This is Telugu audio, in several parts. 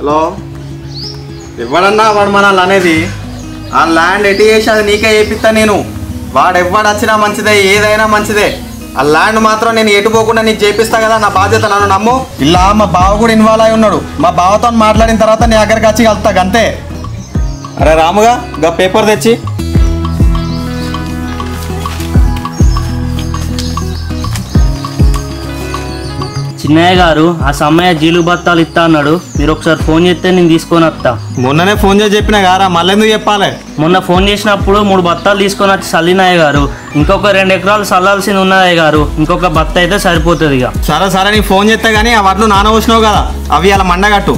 హలో, ఎవడన్నా వాడు మనల్ని అనేది ఆ ల్యాండ్ ఎటు చేసి అది నీకే వేపిస్తా నేను. వాడు ఎవడు వచ్చినా మంచిదే, ఏదైనా మంచిదే. ఆ ల్యాండ్ మాత్రం నేను ఎటు పోకుండా నీకు చేపిస్తా కదా, నా బాధ్యత, నన్ను నమ్ము. ఇలా మా బావ కూడా ఇన్వాల్వ్ అయి ఉన్నాడు. మా బావతో మాట్లాడిన తర్వాత నీ దగ్గరికి వచ్చి కలుతా అంతే. అరే రాముగా, గా పేపర్ తెచ్చి. చిన్నయ్య గారు ఆ సమయ జీలు బత్తాలు ఇస్తా అన్నాడు. మీరు ఒకసారి ఫోన్ చేస్తే నేను తీసుకొని వస్తా. మొన్ననే ఫోన్ చేసి చెప్పినా గారా, మళ్ళీ ఎందుకు చెప్పాలి? మొన్న ఫోన్ చేసినప్పుడు 3 బత్తాలు తీసుకొని వచ్చి చల్లినాయ గారు. ఇంకొక 2 ఎకరాలు చల్లాల్సింది ఉన్నాయ గారు. ఇంకొక బత్త అయితే సరిపోతుంది ఇక. సరే సరే, నీకు ఫోన్ చేస్తే కానీ ఆ వడ్లు నానవచ్చినావు కదా, అవి అలా మండగట్టు.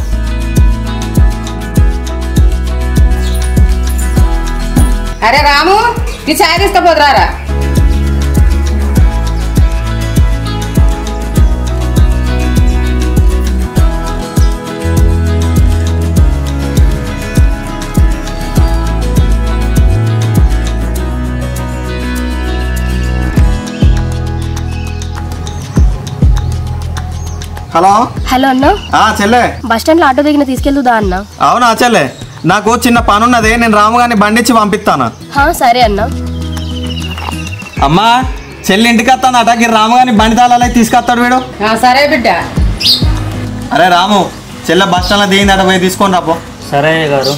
అరే రాము, ఈ ఛాయ్ తీసుకపోదురారా. హలో హలో అన్న, చెల్లె, బస్ స్టాండ్ లో ఆటో దిగిన తీసుకెళ్తుందా అన్న? అవునా చెల్లె, నాకు చిన్న పని ఉన్నది, నేను రాముగాని బండిచ్చి పంపిస్తాను. సరే అన్న. అమ్మా, చెల్లి ఇంటికి వస్తానట, రాముగాని బండి తాళాలే తీసుకొస్తాడు వీడు. సరే బిడ్డ. అరే రాము, చెల్లె బస్ స్టాండ్ లో దిగిందట, పోయి తీసుకొని రాపో. సరే గారు.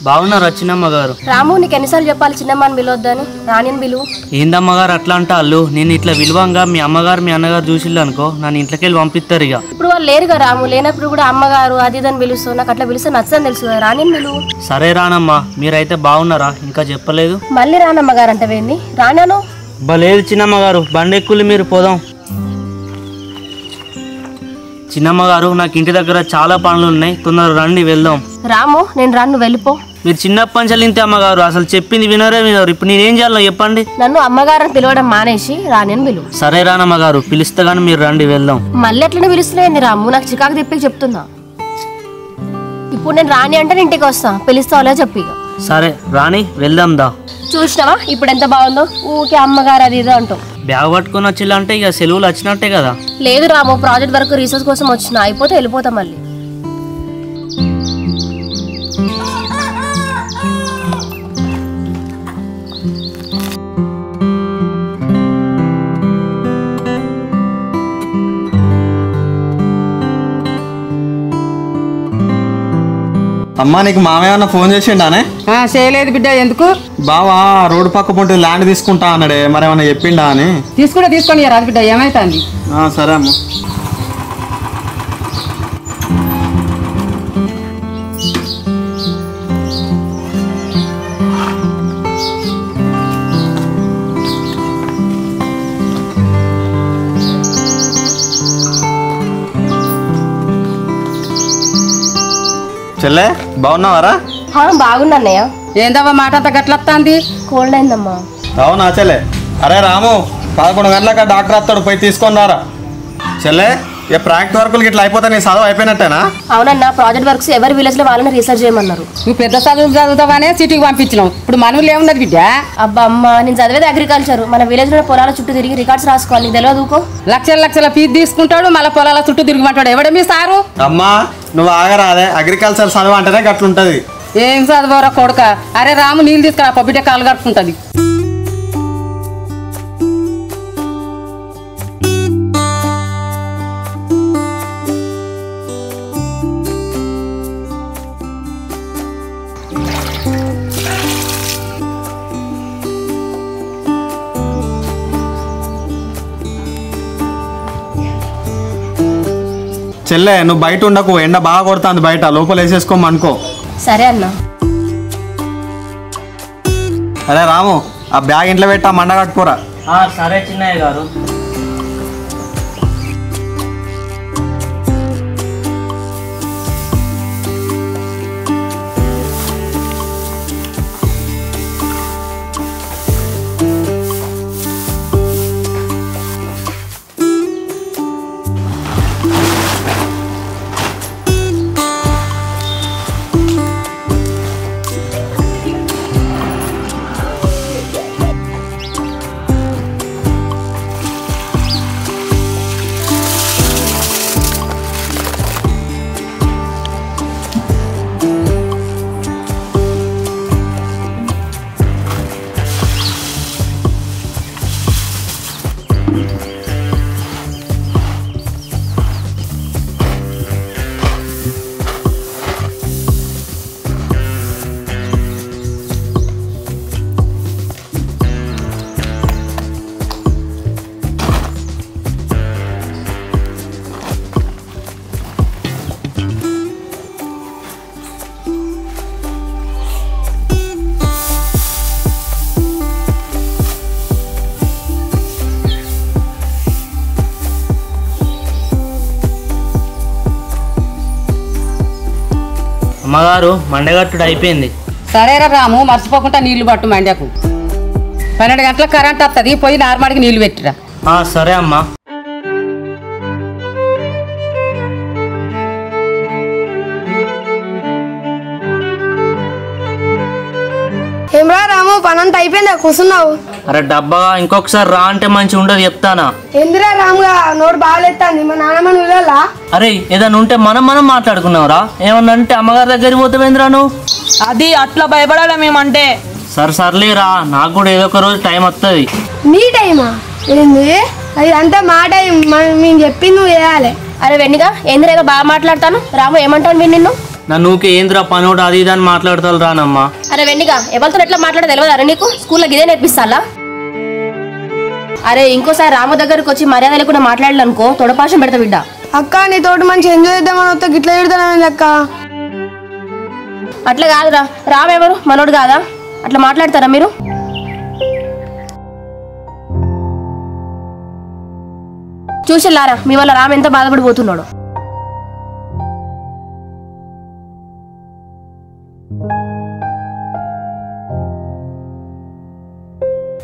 బాగున్నారా చిన్నమ్మ గారు? రాము, నీకు ఎన్నిసార్లు చెప్పాలి చిన్నమ్మని పిలవద్దని? రాణిని పిలువు. ఏందమ్మగారు అట్లా అంటా? అల్లు నేను ఇట్లా విలువంగా మీ అమ్మగారు మీ అన్నగారు చూసిల్లు అనుకో, నన్ను ఇంట్లోకి వెళ్ళి పంపిస్తారు ఇక. ఇప్పుడు వాళ్ళు లేరుగా రాము, లేనప్పుడు కూడా అమ్మగారు అది ఇదని పిలుస్తావు. నాకు అట్లా పిలిస్తే నచ్చదని తెలుసు కదా, రాణిని పిలువు. సరే రానమ్మా, మీరైతే బాగున్నారా? ఇంకా చెప్పలేదు. మళ్ళీ రానమ్మగారు అంటే వేంది? రానాను లేదు చిన్నమ్మ గారు, బండి ఎక్కులు మీరు పోదాం. చిన్నమ్మ గారు, నాకు ఇంటి దగ్గర చాలా పనులు ఉన్నాయి, తొందరగా రండి వెళ్దాం. రాము, నేను రాను, వెళ్ళిపో. మీరు చిన్నప్పటి నుంచి ఇంతే అమ్మగారు, అసలు చెప్పింది వినరే వినరు. ఇప్పుడు నేనేం చేయాలో చెప్పండి. నన్ను అమ్మగారని పిలవడం మానేసి రాణిని పిలువు. సరే రానమ్మగారు, పిలిస్తే గానీ మీరు రండి వెళ్దాం. మళ్ళీ ఎట్లనే పిలుస్తున్నాయండి రాము, నాకు చికాకు తిప్పి చెప్తున్నా. ఇప్పుడు నేను రాణి అంటే నేను ఇంటికి వస్తా, పిలుస్తావులే చెప్పి. సరే రాణి, వెళ్దాం దా. చూసినావా ఇప్పుడు ఎంత బాగుందో, ఊకే అమ్మగారు అది ఇది అంటావు. బ్యాగ్ పట్టుకొని వచ్చిల్లంటే ఇక సెలవులు వచ్చినట్టే కదా. లేదు రాము, ప్రాజెక్ట్ వర్క్ రీసెర్చ్ కోసం వచ్చిన, అయిపోతే వెళ్ళిపోతాం మళ్ళీ. అమ్మా, నీకు మామయ్య ఫోన్ చేసిండానే? చేయలేదు బిడ్డ. ఎందుకు? బావా రోడ్డు పక్క పొంటి ల్యాండ్ తీసుకుంటా అన్నాడే, మరి ఏమన్నా చెప్పిండా అని. తీసుకొని రాదు బిడ్డ, ఏమైతుంది? సరే అమ్మా. చెల్లె, బాగున్నావారా? బాగున్నా అన్నయ్య. ఏందవ్వ మాట అంతా గట్లొత్తాంది? కోల్డ్ అయిందమ్మా. అవునా చెల్లె? అరే రాము, 11 గంటలకు డాక్టర్ వస్తాడు, పోయి తీసుకొని రారా. చెల్లె, ఇక ప్రాజెక్ట్ వర్కులకి ఇట్లా అయిపోతా నీ చదువు అయిపోయినట్టేనా? అవునన్నా, ప్రాజెక్ట్ వర్క్స్ ఎవరి విలేజ్ లో వాళ్ళని రీసెర్చ్ చేయమన్నారు. నువ్వు పెద్ద చదువు చదువుతావనే సిటీకి పంపించినావు. ఇప్పుడు మనవులు ఏమున్నది బిడ్డ? అబ్బా అమ్మ, నేను చదివేది అగ్రికల్చర్. మన విలేజ్ లో పొలాల చుట్టూ తిరిగి రికార్డ్స్ రాసుకోవాలి, నీకు తెలియదు. లక్షల ఫీజు తీసుకుంటాడు, మళ్ళీ పొలాల చుట్టూ తిరిగిమంటాడు. ఎవడే మీ సారు? అమ్మా, నువ్వు ఆగరాదే, అగ్రికల్చర్ చదువు అంటేనే గట్లుంటది. ఏం చదువురా కొడుక? అరే రాము, నీళ్ళు తీసుకురా, బిడ్డ కాలు కట్టుకుంటది. చెల్లె, నువ్వు బయట ఉండకు, ఎండ బాగా కొడుతుంది బయట, లోపల వేసేసుకోమనుకో. సరే అన్న. అరే రాము, ఆ బ్యాగ్ ఇంట్లో పెట్టా, మండ కట్టుకోరా. సరే చిన్నయ్య గారు. అమ్మగారు మండగట్టుడు అయిపోయింది. సరేరా రాము, మర్చిపోకుండా నీళ్లు పట్టు మండకు. 12 గంటలకు కరెంట్ వస్తుంది, పోయి నార్మల్కి నీళ్లు పెట్టిరా. సరే అమ్మా. ఏమ్రా రాము, పనంతా అయిపోయిందా? కూర్చున్నావు? అరే డబ్బా, ఇంకొకసారి రా అంటే మంచి ఉండదు చెప్తానా. ఎందురా రాముగా నోరు బాగాలేస్తుంది, మా నాన్నమ్మని వెళ్ళాలా? అరే ఏదైనా ఉంటే మనం మాట్లాడుకున్నావురా. ఏమన్నా అంటే అమ్మగారి దగ్గరికి పోతావేంద్రా నువ్వు? అది అట్లా భయపడాలా మేమంటే. సర్లేరా, నాకు కూడా ఏదో ఒక రోజు టైం వస్తుంది. నీ టైమా? ఏంది అది? అంతా మా టైం, మేము చెప్పింది నువ్వు చేయాలి. అరే వెన్నిగా ఏంద్రా ఏదో బాగా మాట్లాడతాను. రాము ఏమంటాను విని నిన్ను? నన్ను ఏంద్రా పనోడు అది ఇది అని మాట్లాడతాను రానమ్మా. అరే వెన్నిగా ఎవరితో ఎట్లా మాట్లాడో తెలియదు. అరే నీకు స్కూల్లో ఇదే నేర్పిస్తాలా? అరే ఇంకోసారి రాము దగ్గరకు వచ్చి మర్యాద లేకుండా మాట్లాడాలనుకో తొడపాశం పెడతా బిడ్డ. అక్క నీ తోటి మంచి ఎంజాయ్ చేద్దామని వస్తే గిట్లా పెడతాను అక్క. అట్లా కాదురా, రాము ఎవరు మనోడు కాదా? అట్లా మాట్లాడతారా మీరు? చూసిల్లారా మీ వల్ల రాము ఎంత బాధపడిపోతున్నాడు.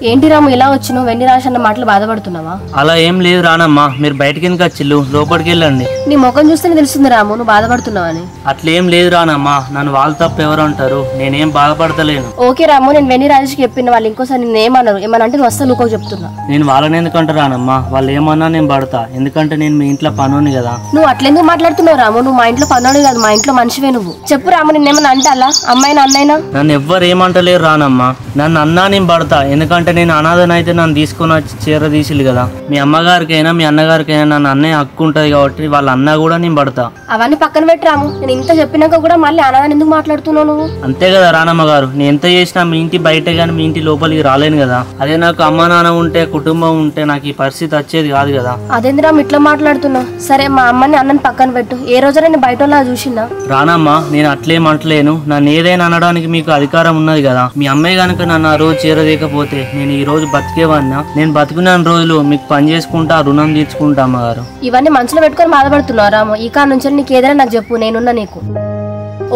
ఏంటి రాము ఇలా వచ్చినావు? వెండి రాశి అన్న మాటలు బాధపడుతున్నావా? అలా ఏం లేదు రానమ్మా, మీరు బయటకి ఎందుకు వచ్చిల్లు, లోపలికి వెళ్ళండి. నీ ముఖం చూస్తేనే తెలుస్తుంది రాము నువ్వు బాధపడుతున్నావని. అట్లేం లేదు రానమ్మా, నన్ను వాళ్ళు తప్ప ఎవరు అంటారు, నేనేం బాధపడతలేను. ఓకే రాము, నేను వెండి రాజేష్కి చెప్పిన వాళ్ళు ఇంకోసారి నేను ఏమన్నారు ఏమనంటే నువ్వు వస్తా నువ్వు చెప్తున్నా. నేను వాళ్ళని ఎందుకంటే రానమ్మా, వాళ్ళు ఏమన్నా నేను పడతా, ఎందుకంటే నేను మీ ఇంట్లో పనుని కదా. నువ్వు అట్లెందుకు మాట్లాడుతున్నావు రాము? నువ్వు మా ఇంట్లో పనుడు కాదు, మా ఇంట్లో మనిషివే నువ్వు. చెప్పు రాము, నిన్నేమన్నా అంటాలా? అమ్మాయినా అన్నైనా? నన్ను ఎవ్వరు ఏమంటలేరు రానమ్మా, నన్ను అన్నా నేను పడతా, ఎందుకంటే నేను అనాథనైతే నన్ను తీసుకొని వచ్చి చీర తీసిల్లు కదా. మీ అమ్మగారికైనా మీ అన్నగారికైనా నన్ను అన్నయ్య హక్కు ఉంటుంది కాబట్టి వాళ్ళ అన్నా కూడా నేను పడతా. అవన్నీ పక్కన పెట్టి రాము, నేను ఇంత చెప్పినాక కూడా మళ్ళీ అనాథని ఎందుకు మాట్లాడుతున్నావు నువ్వు? అంతే కదా రానమ్మ గారు, నేను ఎంత చేసినా మీ ఇంటి బయట కానీ మీ ఇంటి లోపలికి రాలేను కదా. అదే నాకు అమ్మ నాన్న ఉంటే కుటుంబం ఉంటే నాకు ఈ పరిస్థితి వచ్చేది కాదు కదా. అదేంద్రా ఇట్లా మాట్లాడుతున్నావు? సరే మా అమ్మని అన్నని పక్కన పెట్టు, ఏ రోజైనా నేను బయట చూసినా? రానమ్మ, నేను అట్లేం అంటలేను, నన్ను ఏదైనా అనడానికి మీకు అధికారం ఉన్నది కదా. మీ అమ్మాయి కనుక నన్ను ఆ రోజు చేరదేకపోతే నేను ఈ రోజు బతికేవాడినా? నేను బతికిన రోజులు మీకు పని చేసుకుంటా రుణం తీర్చుకుంటా అమ్మగారు. ఇవన్నీ మనసులో పెట్టుకొని బాధపడుతున్నావు రాము. ఈ కాడ నుంచి నీకు ఏదైనా నాకు చెప్పు, నేనున్నా నీకు.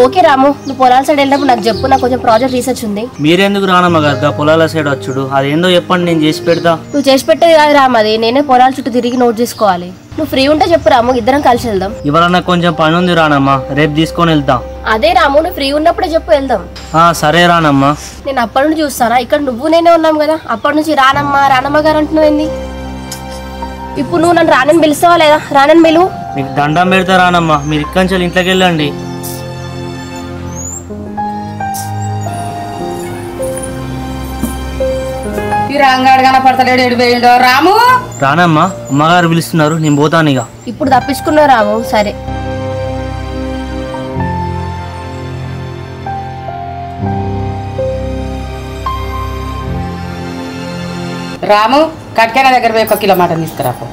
ఓకే రాము, నువ్వు పొలాల సైడ్ వెళ్ళినప్పుడు నాకు చెప్పు, నాకు కొంచెం ప్రాజెక్ట్ రీసెర్చ్ ఉంది. మీరెందుకు రానమ్మ గారు పొలాల సైడ్ వచ్చుడు? అదేందో చెప్పండి, నేను చేసి పెడతా. నువ్వు చేసి పెట్టేది కాదు రాము, అది నేనే పొలాల చుట్టూ తిరిగి నోట్ చేసుకోవాలి. నువ్వు ఫ్రీ ఉంటే చెప్పు రాము, ఇద్దరం కలిసి వెళ్దాం. ఇవాళ నాకు కొంచెం పని ఉంది రానమ్మా, రేపు తీసుకొని వెళ్తా. అదే రాము, నువ్వు ఫ్రీ ఉన్నప్పుడే చెప్పు, వెళ్దాం. సరే రానమ్మా. నేను అప్పటి నుంచి చూస్తానా, ఇక్కడ నువ్వు నేనే ఉన్నాం కదా, అప్పటి నుంచి రానమ్మ గారు అంటున్నావు ఏంది? ఇప్పుడు నువ్వు నన్ను రానని పిలుస్తావా లేదా? రానని పిలువు. మీకు దండం పెడతా రానమ్మా, మీరు ఇక్కడి నుంచి ఇంట్లోకి వెళ్ళండి. ఈ రంగాడు కనపడతలేడు, ఎడు పోయిండో రాము. రానమ్మా, అమ్మగారు పిలుస్తున్నారు, నేను పోతాను ఇక. ఇప్పుడు తప్పించుకున్నావు రాము. సరే రాము, కట్కైనా దగ్గర పోయి 1 కిలో మటన్ తీసుకురాపో.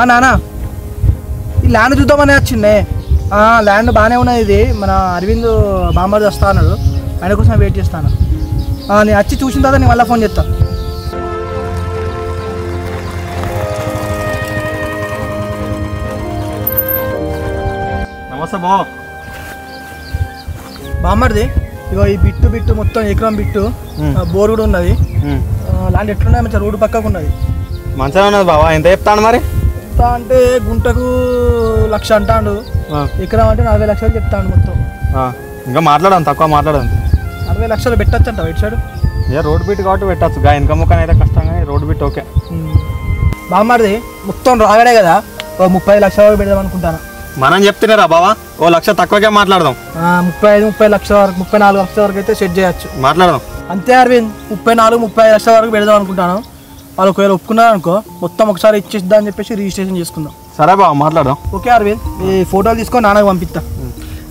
నానా, ఈ ల్యాండ్ చూద్దామని వచ్చిండే. ల్యాండ్ బాగానే ఉన్నది, ఇది మన అరవింద్ బాంబర్ వస్తా అన్నాడు, ఆయన కోసం వెయిట్ చేస్తాను. నేను వచ్చి చూసిన తర్వాత నేను మళ్ళీ ఫోన్ చేస్తా. నమస్తే బాంబర్ది ఇగో ఈ బిట్టు మొత్తం ఎకరం బిట్టు, బోర్ కూడా ఉన్నది. ల్యాండ్ ఎట్లున్నది? మంచిగా రోడ్డు పక్కకు ఉన్నది. మంచిగా ఉన్నది బాబా. ఎంత చెప్తాను మరి? అంటే గుంటకు 1,00,000 అంటాడు, ఎకరం అంటే 40 లక్షలు చెప్తాడు మొత్తం. ఇంకా మాట్లాడాను, తక్కువ మాట్లాడాను. 40 లక్షలు పెట్టచ్చు అంట ఇటు సైడ్. రోడ్ బిట్ కాబట్టి పెట్టచ్చు గా ఇన్కమ్ ముఖాన్ని అయితే కష్టంగా రోడ్ బిట్ ఓకే. బామ్మది మొత్తం రాగడే కదా, ఓ 30 లక్షల వరకు పెడదాం అనుకుంటాను. మనం చెప్తున్నారా బావా, ఓ 1,00,000 తక్కువగా మాట్లాడదాం. 35-30 లక్షల వరకు, 34 లక్షల వరకు అయితే సెట్ చేయొచ్చు. మాట్లాడదాం అంతే అరవింద్, 34-30 లక్షల వరకు పెడదాం అనుకుంటాను. వాళ్ళు ఒకవేళ ఒప్పుకున్నారు అనుకో, మొత్తం ఒకసారి ఇచ్చేద్దాం అని చెప్పేసి రిజిస్ట్రేషన్ చేసుకుందాం. సరే బావ మాట్లాడదాం. ఓకే అరవింద్, ఈ ఫోటోలు తీసుకొని నాన్నకు పంపిస్తా.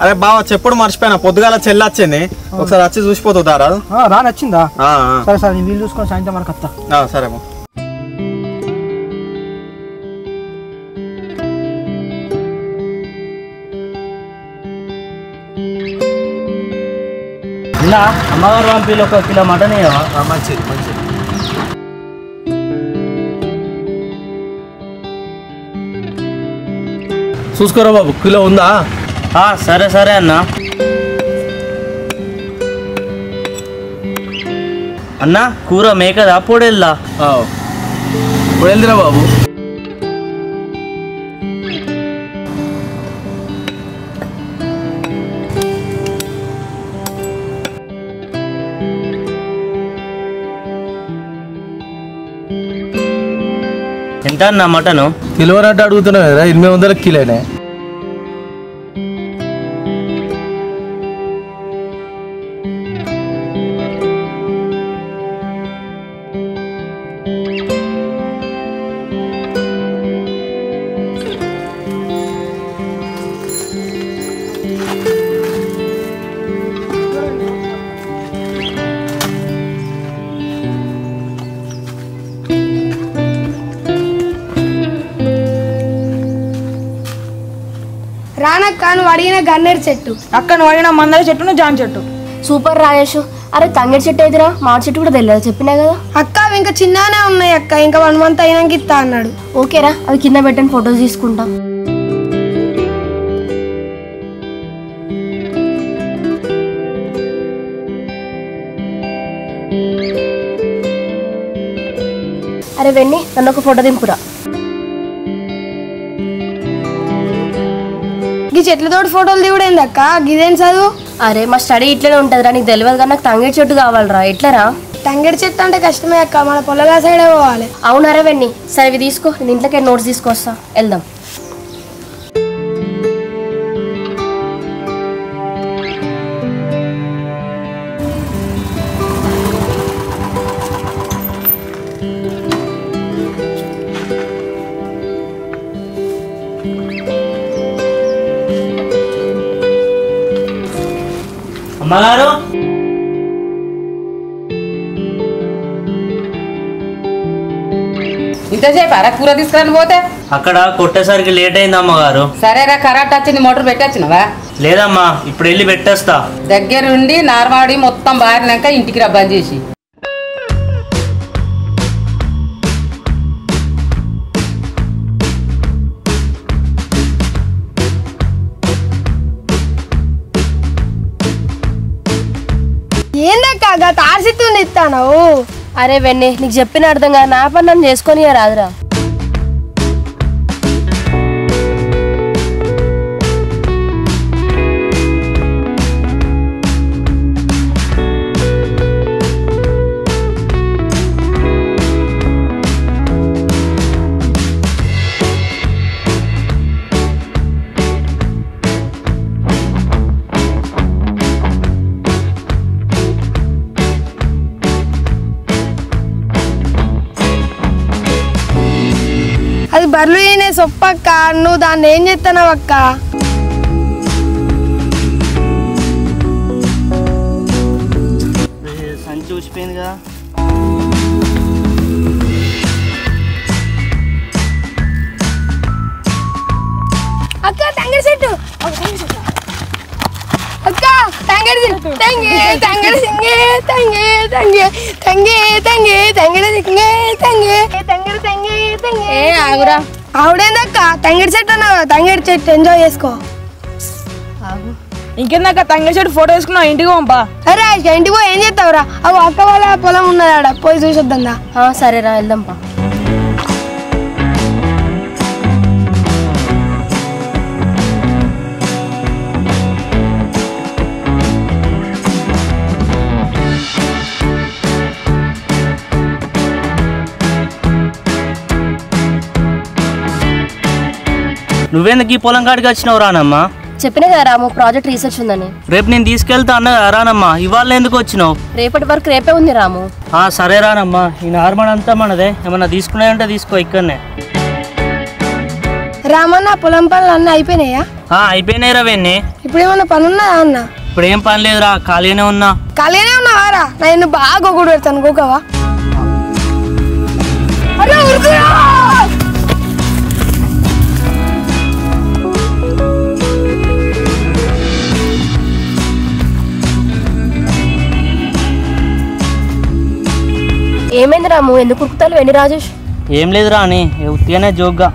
అరే బావ చెప్పుడు మర్చిపోయినా, పొద్దుగాల చెల్లి వచ్చింది, ఒకసారి వచ్చి చూసిపోతుందా? రా నచ్చిందా? సరే సరే, నేను వీలు చూసుకొని సాయంత్రం వరకు వస్తా. సరే బా. ఇలా అమ్మగారు పంపిలో 1 కిలో మటన్ ఇవ్వవా? మంచిది మంచిది. చూసుకోరా బాబు, కిలో ఉందా? సరే సరే అన్న. అన్న కూర మేకదా పొడేల్లా? ఇప్పుడు వెళ్తురా బాబు. ఎంత అన్న మటను? కిలోనట్టు అడుగుతున్నావు కదా, 800 కిలోనే. రానక్క, నువ్వు అడిగిన గన్నేరు చెట్టు. అక్క నువ్వు అడిగిన మందార చెట్టు, జామ చెట్టు. సూపర్ రాయేష్. అరే తంగేడు చెట్టు ఎదురా, మామిడి చెట్టు కూడా తెలియదు, చెప్పినా కదా. అక్క అవి ఇంకా చిన్ననే ఉన్నాయి అక్క, ఇంకా 1 మంత్ అయినాక ఇస్తా అన్నాడు. ఓకేరా, అవి కింద పెట్టండి, ఫొటోస్ తీసుకుంటాం. అరే వెన్నీ, నన్ను ఒక ఫోటో దింపురా. ఈ చెట్లతోటి ఫోటోలు దిగుడేంది అక్క, గిదేం చదువు? అరే మా స్టడీ ఇట్లనే ఉంటుందిరా, నీకు తెలియదు కానీ నాకు తంగేడు చెట్టు కావాలరా. ఎట్లరా? తంగేడు చెట్టు అంటే కష్టమే అక్క, మన పొలాల సైడే పోవాలి. అవునరా వెన్నీ, సరే ఇవి తీసుకో, నేను ఇంట్లోకి నోట్స్ తీసుకొస్తా, వెళ్దాం. అమ్మగారు ఇంతసేపు అర కూర తీసుకురాని పోతే అక్కడ కొట్టేసరికి లేట్ అయింది అమ్మగారు. సరేరా, కరెంట్ వచ్చింది, మోటార్ పెట్టొచ్చినవా? లేదమ్మా, ఇప్పుడు వెళ్ళి పెట్టేస్తా. దగ్గరుండి నార్మాడి మొత్తం బారినాక ఇంటికి రా బంద్ చేసి. ఏందక్క తారసిత్తుంది ఇస్తాను? అరే వెన్నీ, నీకు చెప్పిన అర్థం కాదు, నా పని నన్ను చేసుకొని రాదురా. అది బర్లు ఈయనే సొప్పక్క, నువ్వు దాన్ని ఏం చేస్తున్నావు అక్క? సంచి చూసిపోయింది కదా. అక్క తంగేడు చెట్టు, అక్క తంగేడు చెట్టు, తంగే తంగేడు సింగే, తంగే తంగే తంగే తంగే తంగేడు సింగే, తంగే తంగేడు తంగే తంగే. ఏ ఆగురా. ఆవిడేందక్క తంగేడు చెట్టు అన్నావు, తంగేడు చెట్టు ఎంజాయ్ చేసుకో. ఇంకేందాక తంగేడు చెట్టు ఫోటో వేసుకున్నావు, ఇంటికి పంపా. అరే ఇంటికి పోయి ఏం చేస్తావురా? అవి అక్క వాళ్ళ పొలం ఉన్నది, ఆడ పోయి చూసొద్దా? సరేరా, వెళ్దాంపా. నువ్వెందుకు ఈ పొలం కాడికి వచ్చినావు రానమ్మా? చెప్పినా కదా రాము ప్రాజెక్ట్ రీసెర్చ్ ఉందని. రేపు నేను తీసుకెళ్తా అన్న రానమ్మా, ఇవాళ ఎందుకు వచ్చినావు? రేపటి వరకు రేపే ఉంది రాము. సరే రానమ్మా, ఈ నార్మల్ అంతా మనదే, ఏమన్నా తీసుకున్నాయంటే తీసుకో ఇక్కడనే. రామన్న పొలం పనులు అన్నీ అయిపోయినాయా? అయిపోయినాయి రావేన్ని. ఇప్పుడు ఏమన్నా పని ఉన్నదా అన్న? ఇప్పుడు ఏం పని లేదురా, ఖాళీనే ఉన్నా. ఖాళీనే ఉన్నావారా? నేను బాగా గొగ్గుడు పెడతాను గోకవా. అరే ఉరుకురా! ఏమైంది రాము, ఎందుకు ఉరుకుతావు? వెండి రాజేష్. ఏం లేదురా అని ఉత్తిగానే జోగ్గా.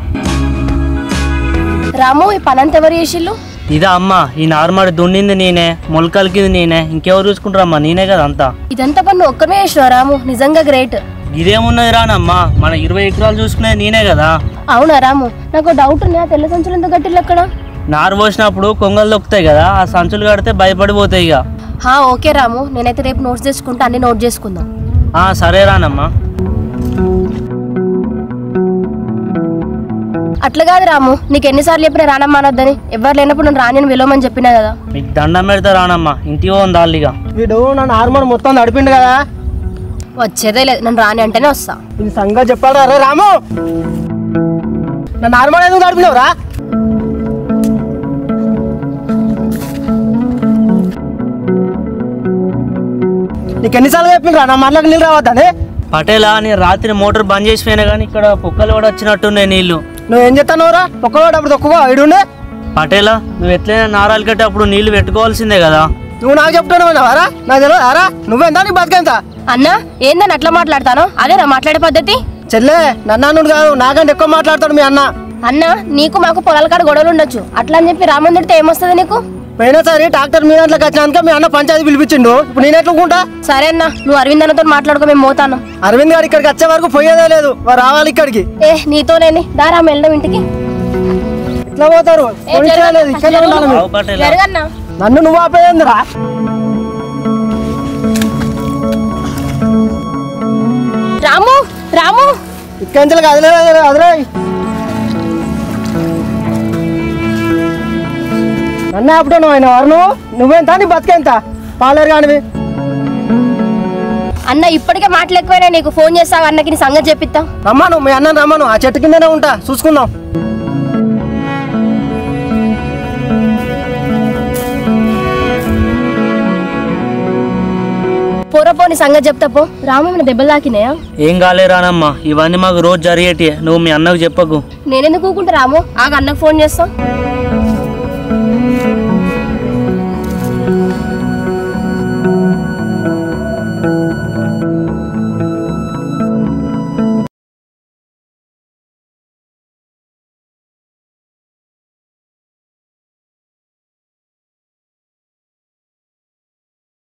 రాము ఈ పని అంతా ఎవరు చేసిళ్ళు? ఇదా అమ్మ, ఈ నార్మల్ దున్నింది నేనే, మొలకలకి నేనే, ఇంకెవరు చూసుకుంటారమ్మా? నేనే కదా అంతా. ఇదంతా పన్ను ఒక్కనే చేసినావు రాము, నిజంగా గ్రేట్. ఇదేమున్నది రానమ్మా, మన 20 ఎకరాలు చూసుకునేది నేనే కదా. అవునా రాము, నాకు డౌట్ ఉన్నా, తెల్ల సంచులు ఎంత గట్టిల్లు అక్కడ? నారు పోసినప్పుడు కొంగలు దొక్కుతాయి కదా, ఆ సంచులు కడితే భయపడిపోతాయి ఇక. ఓకే రాము, నేనైతే రేపు నోట్స్ తెచ్చుకుంటా, అన్ని నోట్ చేసుకుందాం. సరే రానమ్మా. అట్లా కాదు రాము, నీకు ఎన్నిసార్లు చెప్పినా రానమ్మా అనొద్దని. ఎవరు లేనప్పుడు నన్ను రాని విలువమని చెప్పినా కదా. మీకు దండం పెడతా రానమ్మా, ఇంటికి పోంది అల్లిగా. వీడు నన్ను హార్మోన్ మొత్తం నడిపిండు కదా, వచ్చేదే లేదు, నన్ను రాని అంటేనే వస్తా. ఇది సంగతి చెప్పాడు. అరే రాము, నన్ను హార్మోన్ ఎందుకు నడిపినావురా? నీకు ఎన్నిసార్లు చెప్పిండ్రా నా మాటలకు నీళ్ళు రావద్దని? పటేలా, నేను రాత్రి మోటార్ బంద్ చేసిపోయినా కానీ ఇక్కడ పొక్కలు కూడా వచ్చినట్టున్నాయి నీళ్లు. నువ్వేం చెప్తావురా? పొక్కలోడు అప్పుడు తక్కువ ఇడుండే. పటేలా, నువ్వు ఎట్లయినా నారాలు కట్టి అప్పుడు నీళ్లు పెట్టుకోవాల్సిందే కదా. నువ్వు నాకు చెప్తున్నావారా? నాకు తెలియదారా? నువ్వెంత నీ బతికెంత? అన్నా ఏందని అట్లా మాట్లాడతాను? అదేనా మాట్లాడే పద్ధతి? చెల్లె, నన్ను కాదు, నాకంటే ఎక్కువ మాట్లాడతాడు మీ అన్న. అన్నా నీకు మాకు పొలాల కాడ గొడవలు ఉండొచ్చు, అట్లా అని చెప్పి రామందుడితే ఏమొస్తుంది నీకు? పోయినసారి ట్రాక్టర్ మీ దాంట్లోకి వచ్చినాక మీ అన్న పంచాయతీ పిలిపించిండు, ఇప్పుడు నేను ఎట్లుకుంటా? సరే అన్న, నువ్వు అరవింద్ అన్నతో మాట్లాడుకో, మేము పోతాను. అరవింద్ గారు ఇక్కడికి వచ్చే వరకు పోయేదే లేదు, వారు రావాలి ఇక్కడికి. నీతోనేని దారా వెళ్దాం ఇంటికి. ఎట్లా పోతారు? జరగన్నా. నన్ను నువ్వు ఆపేయందిరా. రాము రాము, ఇక్కడి నుంచి అదిలే అదిలే. నన్ను ఆపుతాను ఆయన వారు. నువ్వెంత నీ బతికెంత? పాలేరు కానివి. అన్న ఇప్పటికే మాటలు ఎక్కువైనా, నీకు ఫోన్ చేస్తావు అన్నకి నీ సంగతి చెప్పిస్తా. రమ్మను, మీ అన్న రమ్మను, ఆ చెట్టు కిందనే ఉంటా, చూసుకుందాం. పోరపో నీ సంగతి చెప్తా పో. రాము ఏమైనా దెబ్బలు తాకినాయా? ఏం కాలే రానమ్మా, ఇవన్నీ మాకు రోజు జరిగేటి, నువ్వు మీ అన్నకు చెప్పకు. నేనెందుకు ఊకుంటా రాము, ఆగ అన్నకు ఫోన్ చేస్తా.